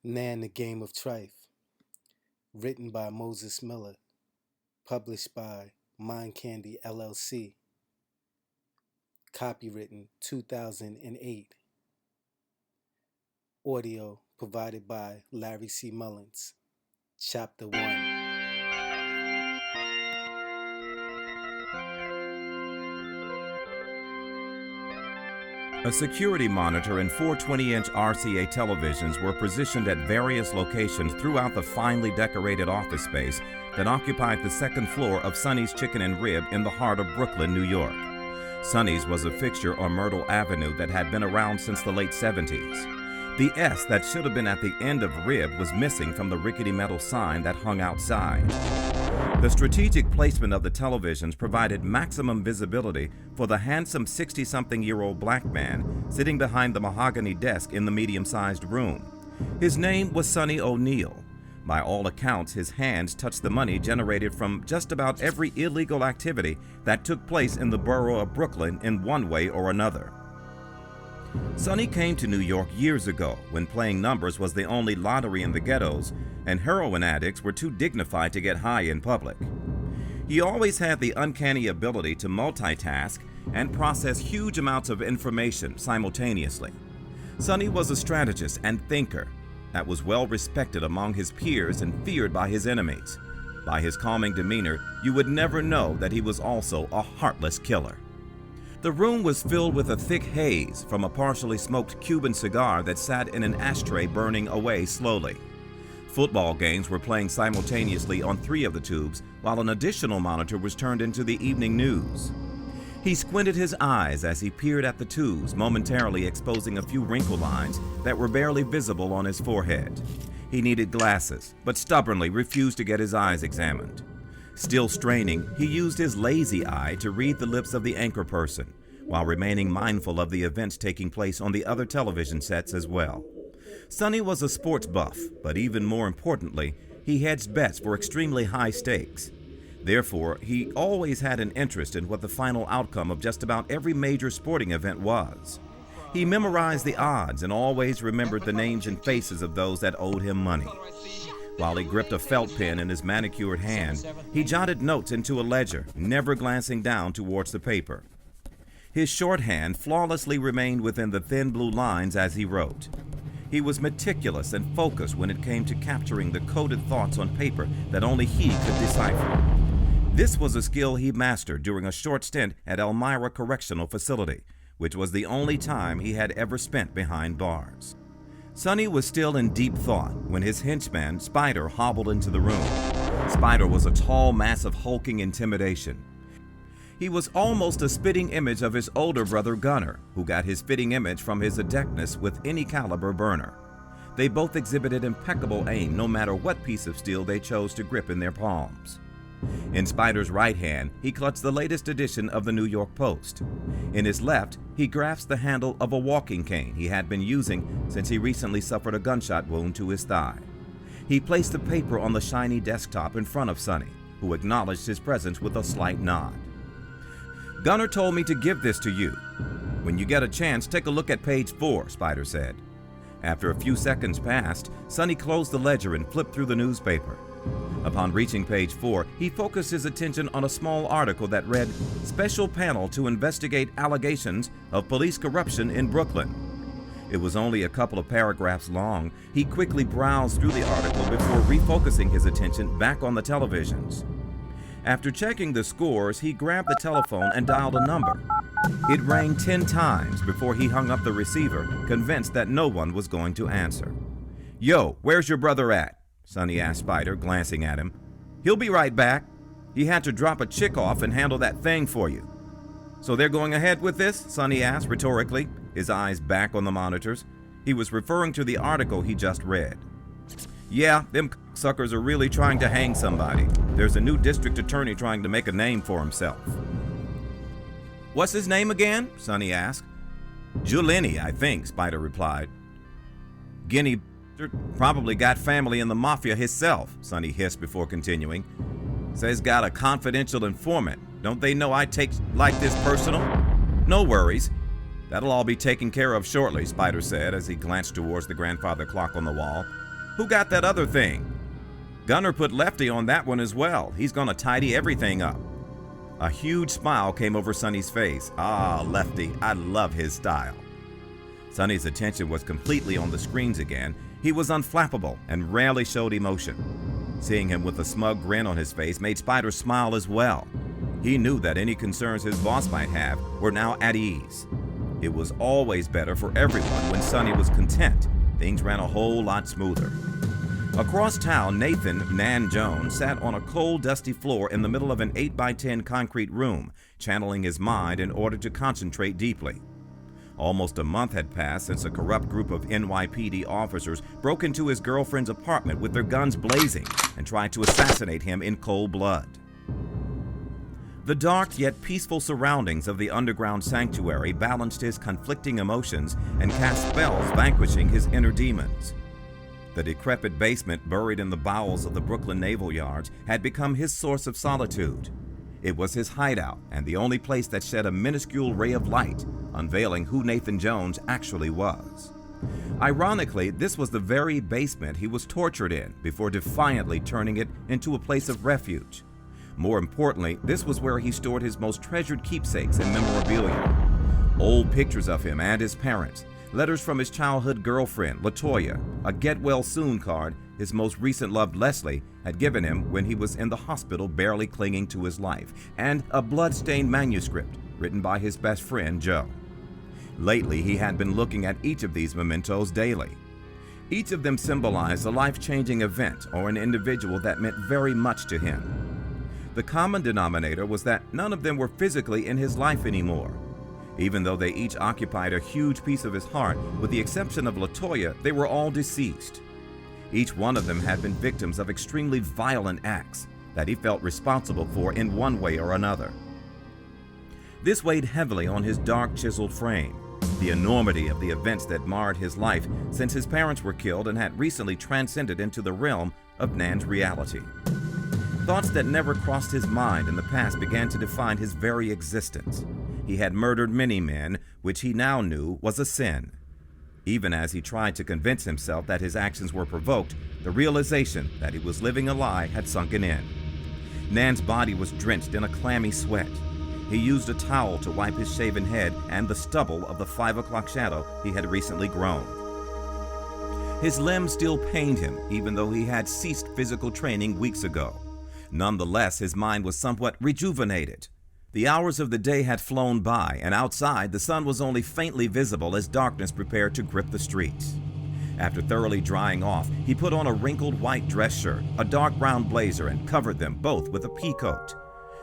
Nan the Game of Trife, written by Moses Miller, published by Mind Candy LLC, copywritten 2008, audio provided by Larry C. Mullins, Chapter 1. A security monitor and four 20-inch RCA televisions were positioned at various locations throughout the finely decorated office space that occupied the second floor of Sonny's Chicken and Rib in the heart of Brooklyn, New York. Sonny's was a fixture on Myrtle Avenue that had been around since the late 70s. The S that should have been at the end of Rib was missing from the rickety metal sign that hung outside. The strategic placement of the televisions provided maximum visibility for the handsome 60-something-year-old black man sitting behind the mahogany desk in the medium-sized room. His name was Sonny O'Neill. By all accounts, his hands touched the money generated from just about every illegal activity that took place in the borough of Brooklyn in one way or another. Sonny came to New York years ago when playing numbers was the only lottery in the ghettos and heroin addicts were too dignified to get high in public. He always had the uncanny ability to multitask and process huge amounts of information simultaneously. Sonny was a strategist and thinker that was well respected among his peers and feared by his enemies. By his calming demeanor, you would never know that he was also a heartless killer. The room was filled with a thick haze from a partially smoked Cuban cigar that sat in an ashtray burning away slowly. Football games were playing simultaneously on 3 of the tubes, while an additional monitor was turned into the evening news. He squinted his eyes as he peered at the tubes, momentarily exposing a few wrinkle lines that were barely visible on his forehead. He needed glasses, but stubbornly refused to get his eyes examined. Still straining, he used his lazy eye to read the lips of the anchor person, while remaining mindful of the events taking place on the other television sets as well. Sonny was a sports buff, but even more importantly, he hedged bets for extremely high stakes. Therefore, he always had an interest in what the final outcome of just about every major sporting event was. He memorized the odds and always remembered the names and faces of those that owed him money. While he gripped a felt pen in his manicured hand, he jotted notes into a ledger, never glancing down towards the paper. His shorthand flawlessly remained within the thin blue lines as he wrote. He was meticulous and focused when it came to capturing the coded thoughts on paper that only he could decipher. This was a skill he mastered during a short stint at Elmira Correctional Facility, which was the only time he had ever spent behind bars. Sonny was still in deep thought when his henchman, Spider, hobbled into the room. Spider was a tall mass of hulking intimidation. He was almost a spitting image of his older brother Gunner, who got his fitting image from his adeptness with any caliber burner. They both exhibited impeccable aim no matter what piece of steel they chose to grip in their palms. In Spider's right hand, he clutched the latest edition of the New York Post. In his left, he grasped the handle of a walking cane he had been using since he recently suffered a gunshot wound to his thigh. He placed the paper on the shiny desktop in front of Sonny, who acknowledged his presence with a slight nod. "Gunner told me to give this to you. When you get a chance, take a look at page 4, Spider said. After a few seconds passed, Sonny closed the ledger and flipped through the newspaper. Upon reaching page 4, he focused his attention on a small article that read, "Special Panel to Investigate Allegations of Police Corruption in Brooklyn." It was only a couple of paragraphs long. He quickly browsed through the article before refocusing his attention back on the televisions. After checking the scores, he grabbed the telephone and dialed a number. It rang 10 times before he hung up the receiver, convinced that no one was going to answer. "Yo, where's your brother at?" Sonny asked Spider, glancing at him. "He'll be right back. He had to drop a chick off and handle that thing for you." "So they're going ahead with this?" Sonny asked rhetorically, his eyes back on the monitors. He was referring to the article he just read. "Yeah, them suckers are really trying to hang somebody. There's a new district attorney trying to make a name for himself." "What's his name again?" Sonny asked. "Giuliani, I think," Spider replied. "Guinea probably got family in the mafia himself," Sonny hissed before continuing. "Says got a confidential informant. Don't they know I take like this personal?" "No worries. That'll all be taken care of shortly," Spider said as he glanced towards the grandfather clock on the wall. Who got that other thing? Gunner put Lefty on that one as well. He's gonna tidy everything up. A huge smile came over Sonny's face. Ah, Lefty, I love his style. Sonny's attention was completely on the screens again. He was unflappable and rarely showed emotion. Seeing him with a smug grin on his face made Spider smile as well. He knew that any concerns his boss might have were now at ease. It was always better for everyone when Sonny was content. Things ran a whole lot smoother. Across town, Nathan "Nan" Jones sat on a cold, dusty floor in the middle of an 8x10 concrete room, channeling his mind in order to concentrate deeply. Almost a month had passed since a corrupt group of NYPD officers broke into his girlfriend's apartment with their guns blazing and tried to assassinate him in cold blood. The dark yet peaceful surroundings of the underground sanctuary balanced his conflicting emotions and cast spells vanquishing his inner demons. The decrepit basement buried in the bowels of the Brooklyn Naval Yards had become his source of solitude. It was his hideout and the only place that shed a minuscule ray of light, unveiling who Nathan Jones actually was. Ironically, this was the very basement he was tortured in before defiantly turning it into a place of refuge. More importantly, this was where he stored his most treasured keepsakes and memorabilia. Old pictures of him and his parents, letters from his childhood girlfriend, LaToya, a get-well-soon card his most recent love, Leslie, had given him when he was in the hospital barely clinging to his life, and a blood-stained manuscript written by his best friend, Joe. Lately, he had been looking at each of these mementos daily. Each of them symbolized a life-changing event or an individual that meant very much to him. The common denominator was that none of them were physically in his life anymore. Even though they each occupied a huge piece of his heart, with the exception of LaToya, they were all deceased. Each one of them had been victims of extremely violent acts that he felt responsible for in one way or another. This weighed heavily on his dark, chiseled frame, the enormity of the events that marred his life since his parents were killed and had recently transcended into the realm of Nan's reality. Thoughts that never crossed his mind in the past began to define his very existence. He had murdered many men, which he now knew was a sin. Even as he tried to convince himself that his actions were provoked, the realization that he was living a lie had sunken in. Nan's body was drenched in a clammy sweat. He used a towel to wipe his shaven head and the stubble of the 5 o'clock shadow he had recently grown. His limbs still pained him, even though he had ceased physical training weeks ago. Nonetheless, his mind was somewhat rejuvenated. The hours of the day had flown by, and outside the sun was only faintly visible as darkness prepared to grip the streets. After thoroughly drying off, he put on a wrinkled white dress shirt, a dark brown blazer, and covered them both with a pea coat.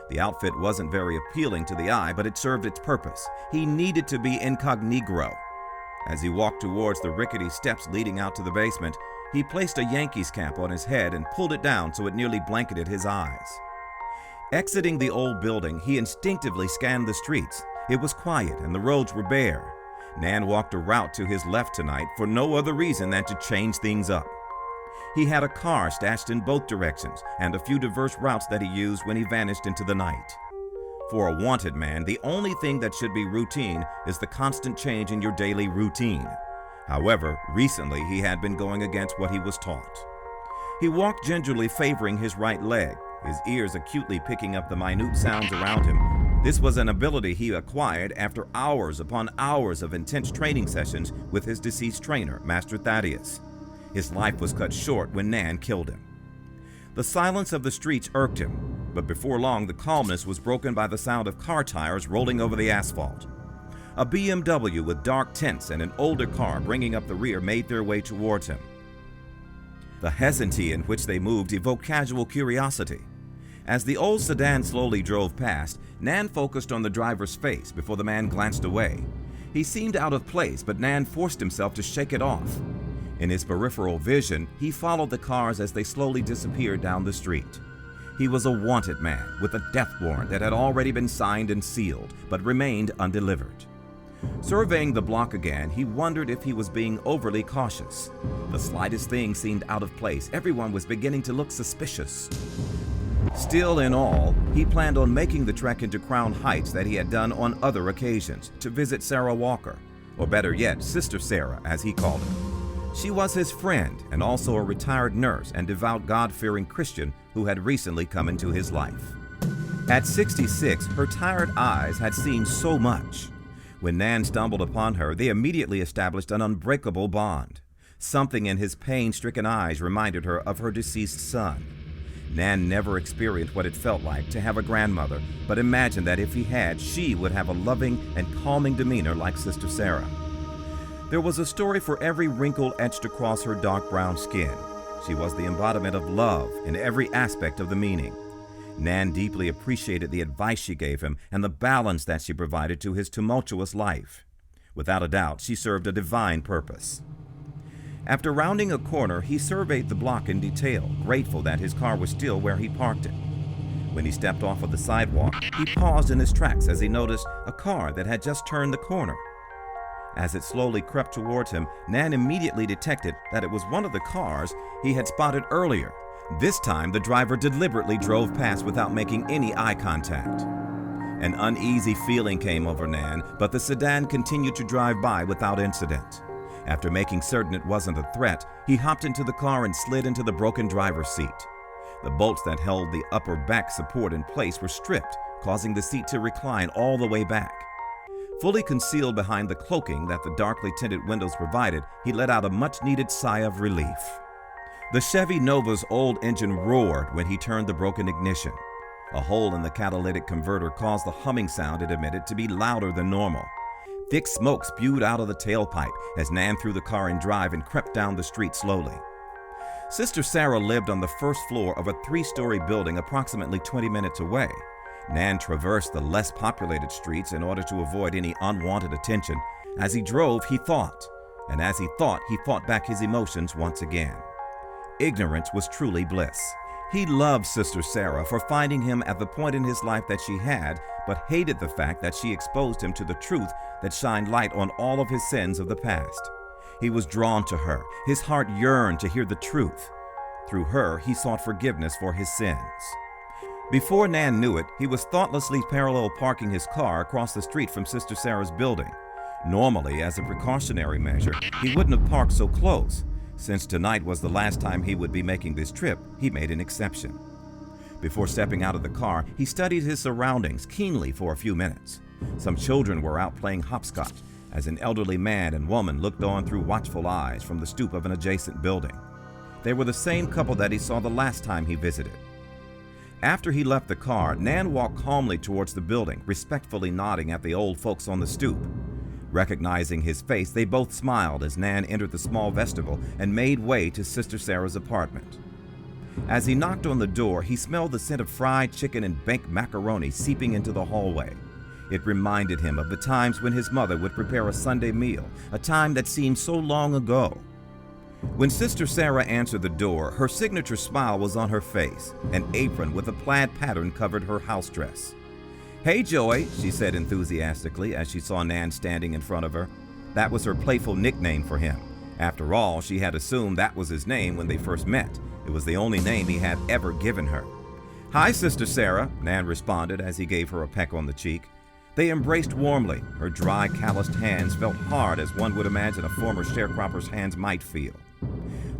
The outfit wasn't very appealing to the eye, but it served its purpose. He needed to be incognito. As he walked towards the rickety steps leading out to the basement, he placed a Yankees cap on his head and pulled it down so it nearly blanketed his eyes. Exiting the old building, he instinctively scanned the streets. It was quiet and the roads were bare. Nan walked a route to his left tonight for no other reason than to change things up. He had a car stashed in both directions and a few diverse routes that he used when he vanished into the night. For a wanted man, the only thing that should be routine is the constant change in your daily routine. However, recently he had been going against what he was taught. He walked gingerly, favoring his right leg, his ears acutely picking up the minute sounds around him. This was an ability he acquired after hours upon hours of intense training sessions with his deceased trainer, Master Thaddeus. His life was cut short when Nan killed him. The silence of the streets irked him, but before long the calmness was broken by the sound of car tires rolling over the asphalt. A BMW with dark tints and an older car bringing up the rear made their way towards him. The hesitancy in which they moved evoked casual curiosity. As the old sedan slowly drove past, Nan focused on the driver's face before the man glanced away. He seemed out of place, but Nan forced himself to shake it off. In his peripheral vision, he followed the cars as they slowly disappeared down the street. He was a wanted man with a death warrant that had already been signed and sealed, but remained undelivered. Surveying the block again, he wondered if he was being overly cautious. The slightest thing seemed out of place. Everyone was beginning to look suspicious. Still in all, he planned on making the trek into Crown Heights that he had done on other occasions to visit Sarah Walker, or better yet, Sister Sarah, as he called her. She was his friend and also a retired nurse and devout God-fearing Christian who had recently come into his life. At 66, her tired eyes had seen so much. When Nan stumbled upon her, they immediately established an unbreakable bond. Something in his pain-stricken eyes reminded her of her deceased son. Nan never experienced what it felt like to have a grandmother, but imagined that if he had, she would have a loving and calming demeanor like Sister Sarah. There was a story for every wrinkle etched across her dark brown skin. She was the embodiment of love in every aspect of the meaning. Nan deeply appreciated the advice she gave him and the balance that she provided to his tumultuous life. Without a doubt, she served a divine purpose. After rounding a corner, he surveyed the block in detail, grateful that his car was still where he parked it. When he stepped off of the sidewalk, he paused in his tracks as he noticed a car that had just turned the corner. As it slowly crept towards him, Nan immediately detected that it was one of the cars he had spotted earlier. This time, the driver deliberately drove past without making any eye contact. An uneasy feeling came over Nan, but the sedan continued to drive by without incident. After making certain it wasn't a threat, he hopped into the car and slid into the broken driver's seat. The bolts that held the upper back support in place were stripped, causing the seat to recline all the way back. Fully concealed behind the cloaking that the darkly tinted windows provided, he let out a much-needed sigh of relief. The Chevy Nova's old engine roared when he turned the broken ignition. A hole in the catalytic converter caused the humming sound it emitted to be louder than normal. Thick smoke spewed out of the tailpipe as Nan threw the car in drive and crept down the street slowly. Sister Sarah lived on the first floor of a 3-story building approximately 20 minutes away. Nan traversed the less populated streets in order to avoid any unwanted attention. As he drove, he thought, and as he fought back his emotions once again. Ignorance was truly bliss. He loved Sister Sarah for finding him at the point in his life that she had, but hated the fact that she exposed him to the truth that shined light on all of his sins of the past. He was drawn to her. His heart yearned to hear the truth. Through her, he sought forgiveness for his sins. Before Nan knew it, he was thoughtlessly parallel parking his car across the street from Sister Sarah's building. Normally, as a precautionary measure, he wouldn't have parked so close. Since tonight was the last time he would be making this trip, he made an exception. Before stepping out of the car, he studied his surroundings keenly for a few minutes. Some children were out playing hopscotch as an elderly man and woman looked on through watchful eyes from the stoop of an adjacent building. They were the same couple that he saw the last time he visited. After he left the car, Nan walked calmly towards the building, respectfully nodding at the old folks on the stoop. Recognizing his face, they both smiled as Nan entered the small vestibule and made way to Sister Sarah's apartment. As he knocked on the door, he smelled the scent of fried chicken and baked macaroni seeping into the hallway. It reminded him of the times when his mother would prepare a Sunday meal, a time that seemed so long ago. When Sister Sarah answered the door, her signature smile was on her face. An apron with a plaid pattern covered her house dress. "Hey, Joey," she said enthusiastically as she saw Nan standing in front of her. That was her playful nickname for him. After all, she had assumed that was his name when they first met. It was the only name he had ever given her. "Hi, Sister Sarah," Nan responded as he gave her a peck on the cheek. They embraced warmly. Her dry, calloused hands felt hard as one would imagine a former sharecropper's hands might feel.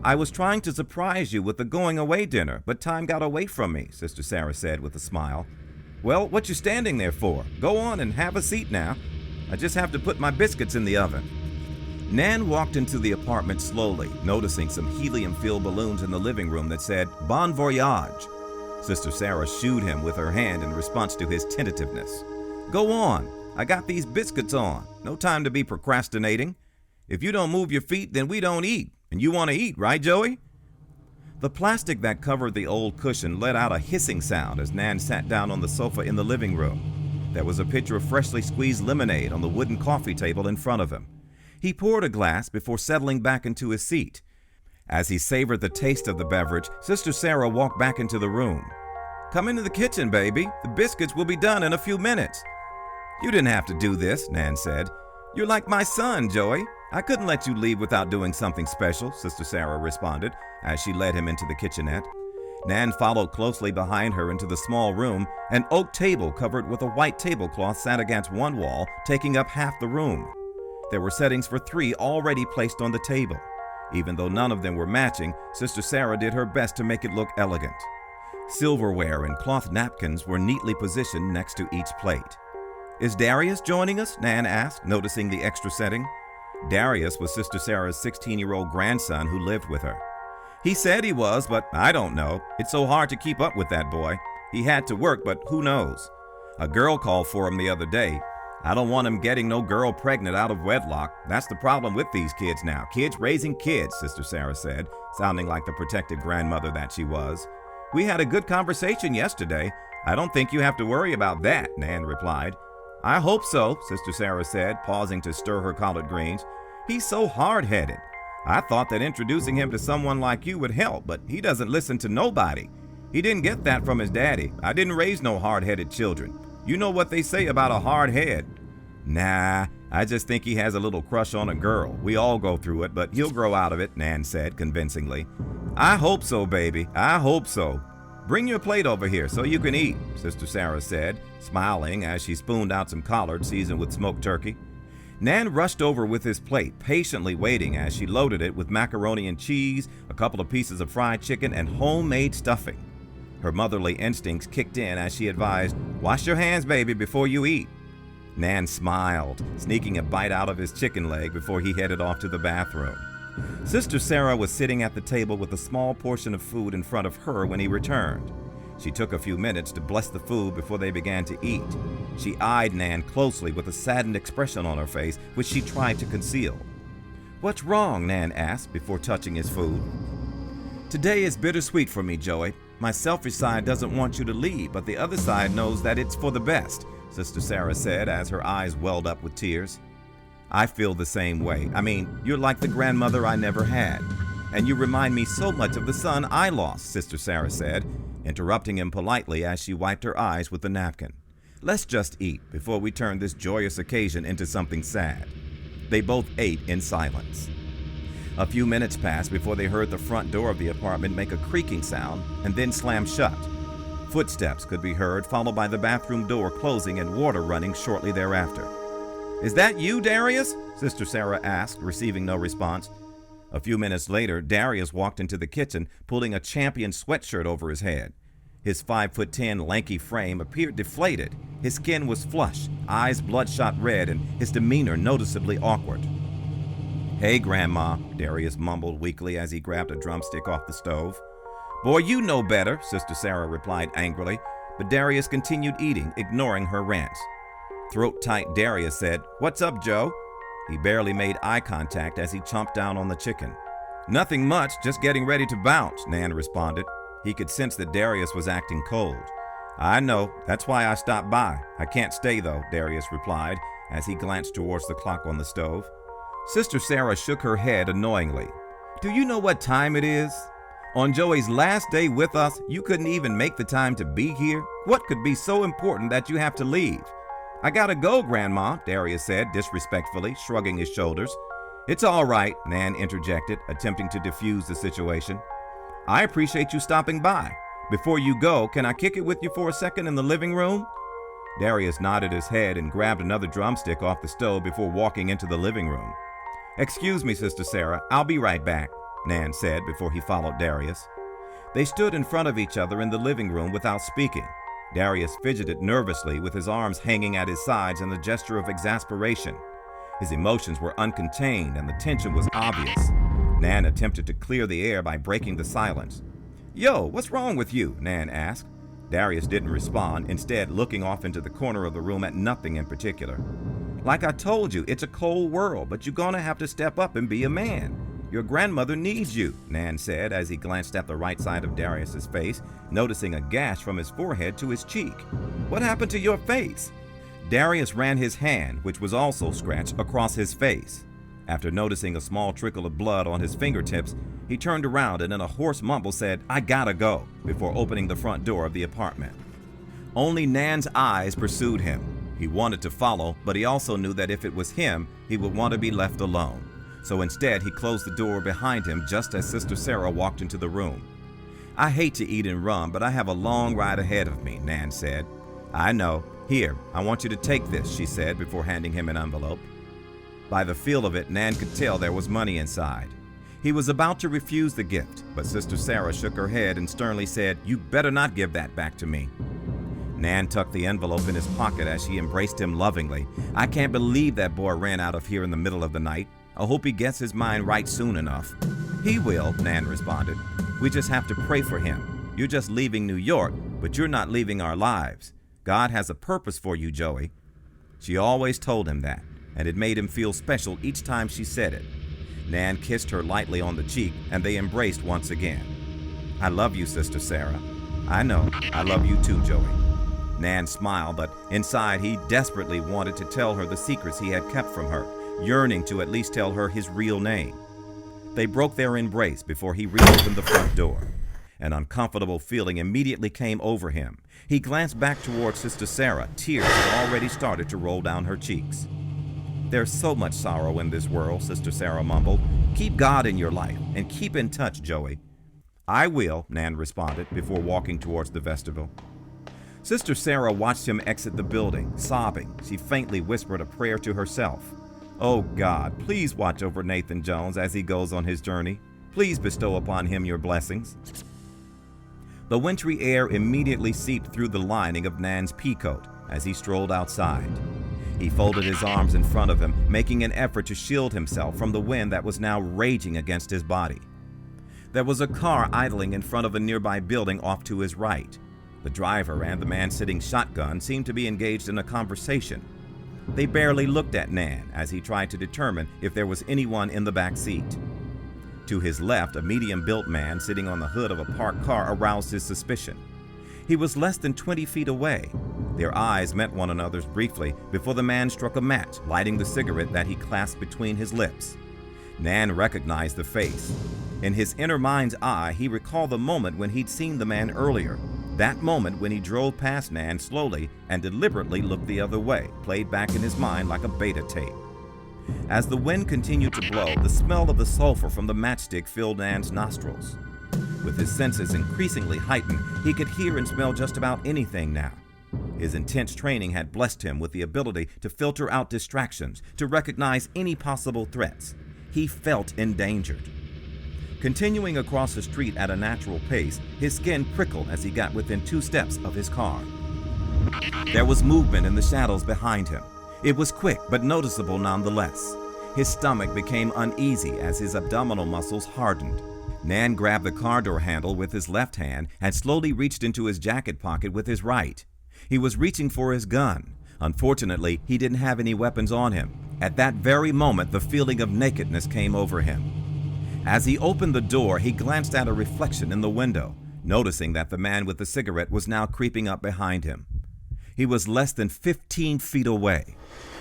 "I was trying to surprise you with the going-away dinner, but time got away from me," Sister Sarah said with a smile. "Well, what you standing there for? Go on and have a seat now. I just have to put my biscuits in the oven." Nan walked into the apartment slowly, noticing some helium-filled balloons in the living room that said, "Bon voyage." Sister Sarah shooed him with her hand in response to his tentativeness. "Go on. I got these biscuits on. No time to be procrastinating. If you don't move your feet, then we don't eat. And you want to eat, right, Joey?" The plastic that covered the old cushion let out a hissing sound as Nan sat down on the sofa in the living room. There was a pitcher of freshly squeezed lemonade on the wooden coffee table in front of him. He poured a glass before settling back into his seat. As he savored the taste of the beverage, Sister Sarah walked back into the room. "Come into the kitchen, baby. The biscuits will be done in a few minutes." "You didn't have to do this," Nan said. "You're like my son, Joey. I couldn't let you leave without doing something special," Sister Sarah responded as she led him into the kitchenette. Nan followed closely behind her into the small room. An oak table covered with a white tablecloth sat against one wall, taking up half the room. There were settings for 3 already placed on the table. Even though none of them were matching, Sister Sarah did her best to make it look elegant. Silverware and cloth napkins were neatly positioned next to each plate. "Is Darius joining us?" Nan asked, noticing the extra setting. Darius was Sister Sarah's 16-year-old grandson who lived with her. "He said he was, but I don't know. It's so hard to keep up with that boy. He had to work, but who knows? A girl called for him the other day. I don't want him getting no girl pregnant out of wedlock. That's the problem with these kids now. Kids raising kids," Sister Sarah said, sounding like the protective grandmother that she was. "We had a good conversation yesterday. I don't think you have to worry about that," Nan replied. "I hope so," Sister Sarah said, pausing to stir her collard greens. "He's so hard-headed. I thought that introducing him to someone like you would help, but he doesn't listen to nobody. He didn't get that from his daddy. I didn't raise no hard-headed children. You know what they say about a hard head." "Nah, I just think he has a little crush on a girl. We all go through it, but he'll grow out of it," Nan said convincingly. "I hope so, baby. I hope so. Bring your plate over here so you can eat," Sister Sarah said, smiling as she spooned out some collard seasoned with smoked turkey. Nan rushed over with his plate, patiently waiting as she loaded it with macaroni and cheese, a couple of pieces of fried chicken, and homemade stuffing. Her motherly instincts kicked in as she advised, "Wash your hands, baby, before you eat." Nan smiled, sneaking a bite out of his chicken leg before he headed off to the bathroom. Sister Sarah was sitting at the table with a small portion of food in front of her when he returned. She took a few minutes to bless the food before they began to eat. She eyed Nan closely with a saddened expression on her face, which she tried to conceal. "What's wrong?" Nan asked before touching his food. "Today is bittersweet for me, Joey. My selfish side doesn't want you to leave, but the other side knows that it's for the best," Sister Sarah said as her eyes welled up with tears. "I feel the same way. I mean, you're like the grandmother I never had. And you remind me so much of the son I lost," Sister Sarah said, interrupting him politely as she wiped her eyes with the napkin. "Let's just eat before we turn this joyous occasion into something sad." They both ate in silence. A few minutes passed before they heard the front door of the apartment make a creaking sound and then slam shut. Footsteps could be heard, followed by the bathroom door closing and water running shortly thereafter. "Is that you, Darius?" Sister Sarah asked, receiving no response. A few minutes later, Darius walked into the kitchen, pulling a Champion sweatshirt over his head. His 5'10" lanky frame appeared deflated. His skin was flushed, eyes bloodshot red, and his demeanor noticeably awkward. "Hey, Grandma," Darius mumbled weakly as he grabbed a drumstick off the stove. "Boy, you know better," Sister Sarah replied angrily, but Darius continued eating, ignoring her rants. Throat-tight Darius said, "What's up, Joe?" He barely made eye contact as he chomped down on the chicken. "Nothing much, just getting ready to bounce," Nan responded. He could sense that Darius was acting cold. "I know, that's why I stopped by. I can't stay though," Darius replied as he glanced towards the clock on the stove. Sister Sarah shook her head annoyingly. "Do you know what time it is? On Joey's last day with us, you couldn't even make the time to be here? What could be so important that you have to leave?" "I gotta go, Grandma," Darius said disrespectfully, shrugging his shoulders. "It's all right," Nan interjected, attempting to defuse the situation. "I appreciate you stopping by. Before you go, can I kick it with you for a second in the living room?" Darius nodded his head and grabbed another drumstick off the stove before walking into the living room. "Excuse me, Sister Sarah, I'll be right back," Nan said before he followed Darius. They stood in front of each other in the living room without speaking. Darius fidgeted nervously with his arms hanging at his sides in a gesture of exasperation. His emotions were uncontained and the tension was obvious. Nan attempted to clear the air by breaking the silence. "Yo, what's wrong with you?" Nan asked. Darius didn't respond, instead looking off into the corner of the room at nothing in particular. "Like I told you, it's a cold world, but you're gonna have to step up and be a man. Your grandmother needs you," Nan said as he glanced at the right side of Darius's face, noticing a gash from his forehead to his cheek. "What happened to your face?" Darius ran his hand, which was also scratched, across his face. After noticing a small trickle of blood on his fingertips, he turned around and in a hoarse mumble said, "I gotta go," before opening the front door of the apartment. Only Nan's eyes pursued him. He wanted to follow, but he also knew that if it was him, he would want to be left alone. So instead, he closed the door behind him just as Sister Sarah walked into the room. "I hate to eat and run, but I have a long ride ahead of me," Nan said. "I know. Here, I want you to take this," she said before handing him an envelope. By the feel of it, Nan could tell there was money inside. He was about to refuse the gift, but Sister Sarah shook her head and sternly said, "You better not give that back to me." Nan tucked the envelope in his pocket as she embraced him lovingly. "I can't believe that boy ran out of here in the middle of the night. I hope he gets his mind right soon enough." "He will," Nan responded. "We just have to pray for him. You're just leaving New York, but you're not leaving our lives. God has a purpose for you, Joey." She always told him that, and it made him feel special each time she said it. Nan kissed her lightly on the cheek, and they embraced once again. "I love you, Sister Sarah." "I know. I love you too, Joey." Nan smiled, but inside he desperately wanted to tell her the secrets he had kept from her, yearning to at least tell her his real name. They broke their embrace before he reopened the front door. An uncomfortable feeling immediately came over him. He glanced back towards Sister Sarah. Tears had already started to roll down her cheeks. "There's so much sorrow in this world," Sister Sarah mumbled. "Keep God in your life and keep in touch, Joey." "I will," Nan responded before walking towards the vestibule. Sister Sarah watched him exit the building. Sobbing, she faintly whispered a prayer to herself. "Oh God, please watch over Nathan Jones as he goes on his journey. Please bestow upon him your blessings." The wintry air immediately seeped through the lining of Nan's peacoat as he strolled outside. He folded his arms in front of him, making an effort to shield himself from the wind that was now raging against his body. There was a car idling in front of a nearby building off to his right. The driver and the man sitting shotgun seemed to be engaged in a conversation. They barely looked at Nan as he tried to determine if there was anyone in the back seat. To his left, a medium-built man sitting on the hood of a parked car aroused his suspicion. He was less than 20 feet away. Their eyes met one another's briefly before the man struck a match, lighting the cigarette that he clasped between his lips. Nan recognized the face. In his inner mind's eye, he recalled the moment when he'd seen the man earlier. That moment when he drove past Nan slowly and deliberately looked the other way, played back in his mind like a beta tape. As the wind continued to blow, the smell of the sulfur from the matchstick filled Nan's nostrils. With his senses increasingly heightened, he could hear and smell just about anything now. His intense training had blessed him with the ability to filter out distractions, to recognize any possible threats. He felt endangered. Continuing across the street at a natural pace, his skin prickled as he got within 2 steps of his car. There was movement in the shadows behind him. It was quick, but noticeable nonetheless. His stomach became uneasy as his abdominal muscles hardened. Nan grabbed the car door handle with his left hand and slowly reached into his jacket pocket with his right. He was reaching for his gun. Unfortunately, he didn't have any weapons on him. At that very moment, the feeling of nakedness came over him. As he opened the door, he glanced at a reflection in the window, noticing that the man with the cigarette was now creeping up behind him. He was less than 15 feet away.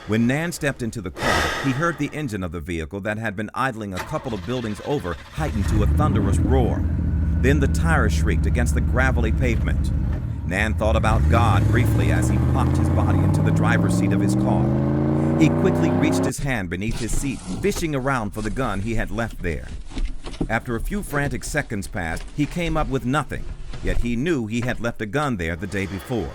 When Nan stepped into the car, he heard the engine of the vehicle that had been idling a couple of buildings over heighten to a thunderous roar. Then the tires shrieked against the gravelly pavement. Nan thought about God briefly as he plopped his body into the driver's seat of his car. He quickly reached his hand beneath his seat, fishing around for the gun he had left there. After a few frantic seconds passed, he came up with nothing, yet he knew he had left a gun there the day before.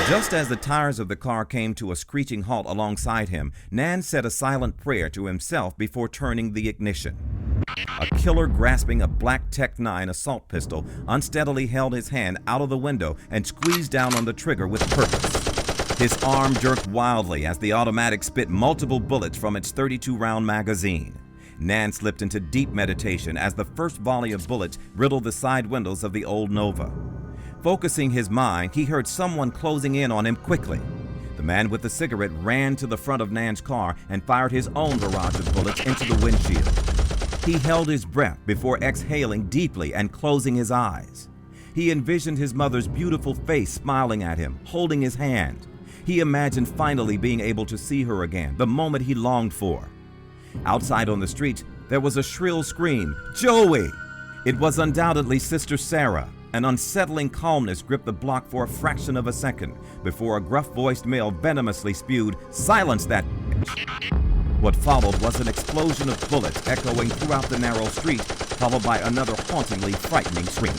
Just as the tires of the car came to a screeching halt alongside him, Nan said a silent prayer to himself before turning the ignition. A killer grasping a black Tech-9 assault pistol unsteadily held his hand out of the window and squeezed down on the trigger with purpose. His arm jerked wildly as the automatic spit multiple bullets from its 32-round magazine. Nan slipped into deep meditation as the first volley of bullets riddled the side windows of the old Nova. Focusing his mind, he heard someone closing in on him quickly. The man with the cigarette ran to the front of Nan's car and fired his own barrage of bullets into the windshield. He held his breath before exhaling deeply and closing his eyes. He envisioned his mother's beautiful face smiling at him, holding his hand. He imagined finally being able to see her again, the moment he longed for. Outside on the street, there was a shrill scream, "Joey!" It was undoubtedly Sister Sarah. An unsettling calmness gripped the block for a fraction of a second before a gruff-voiced male venomously spewed, "Silence that bitch!" What followed was an explosion of bullets echoing throughout the narrow street, followed by another hauntingly frightening scream.